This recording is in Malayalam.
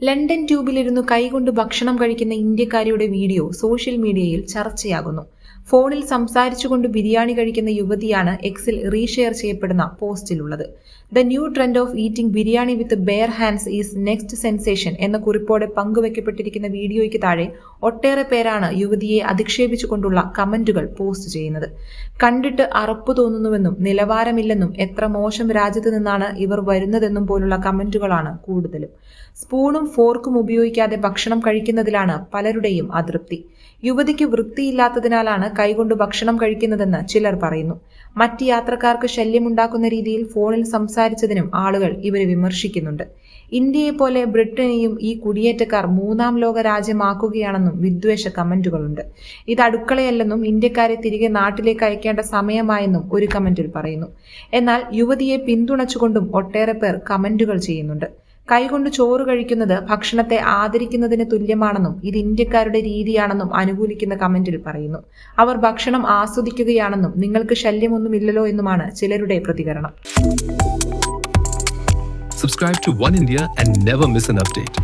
ലണ്ടൻ ട്യൂബിലിരുന്നു കൈകൊണ്ട് ഭക്ഷണം കഴിക്കുന്ന ഇന്ത്യക്കാരിയുടെ വീഡിയോ സോഷ്യൽ മീഡിയയിൽ ചർച്ചയാകുന്നു. ഫോണിൽ സംസാരിച്ചുകൊണ്ട് ബിരിയാണി കഴിക്കുന്ന യുവതിയാണ് എക്സിൽ റീഷെയർ ചെയ്യപ്പെടുന്ന പോസ്റ്റിലുള്ളത്. The new trend of eating biryani with bare hands is next sensation എന്ന കുറിപ്പോടെ പങ്കുവയ്ക്കപ്പെട്ടിരിക്കുന്ന വീഡിയോയ്ക്ക് താഴെ ഒട്ടേറെ പേരാണ് യുവതിയെ അധിക്ഷേപിച്ചുകൊണ്ടുള്ള കമന്റുകൾ പോസ്റ്റ് ചെയ്യുന്നത്. കണ്ടിട്ട് അറപ്പു തോന്നുന്നുവെന്നും നിലവാരമില്ലെന്നും എത്ര മോശം രാജ്യത്ത് നിന്നാണ് ഇവർ വരുന്നതെന്നും പോലുള്ള കമന്റുകളാണ് കൂടുതലും. സ്പൂണും ഫോർക്കും ഉപയോഗിക്കാതെ ഭക്ഷണം കഴിക്കുന്നതിലാണ് പലരുടെയും അതൃപ്തി. യുവതിക്ക് വൃത്തിയില്ലാത്തതിനാലാണ് കൈകൊണ്ട് ഭക്ഷണം കഴിക്കുന്നതെന്ന് ചിലർ പറയുന്നു. മറ്റ് യാത്രക്കാർക്ക് ശല്യമുണ്ടാക്കുന്ന രീതിയിൽ ഫോണിൽ സംസാരിച്ചതിനും ആളുകൾ ഇവരെ വിമർശിക്കുന്നുണ്ട്. ഇന്ത്യയെപ്പോലെ ബ്രിട്ടനെയും ഈ കുടിയേറ്റക്കാർ മൂന്നാം ലോക രാജ്യമാക്കുകയാണെന്നും വിദ്വേഷ കമന്റുകളുണ്ട്. ഇത് അടുക്കളയല്ലെന്നും ഇന്ത്യക്കാരെ തിരികെ നാട്ടിലേക്ക് അയക്കേണ്ട സമയമായെന്നും ഒരു കമന്റിൽ പറയുന്നു. എന്നാൽ യുവതിയെ പിന്തുണച്ചുകൊണ്ടും ഒട്ടേറെ പേർ കമന്റുകൾ ചെയ്യുന്നുണ്ട്. കൈകൊണ്ട് ചോറ് കഴിക്കുന്നത് ഭക്ഷണത്തെ ആദരിക്കുന്നതിന് തുല്യമാണെന്നും ഇത് ഇന്ത്യക്കാരുടെ രീതിയാണെന്നും അനുകൂലിക്കുന്ന കമന്റിൽ പറയുന്നു. അവർ ഭക്ഷണം ആസ്വദിക്കുകയാണെന്നും നിങ്ങൾക്ക് ശല്യമൊന്നുമില്ലല്ലോ എന്നുമാണ് ചിലരുടെ പ്രതികരണം. Subscribe to One India and never miss an update.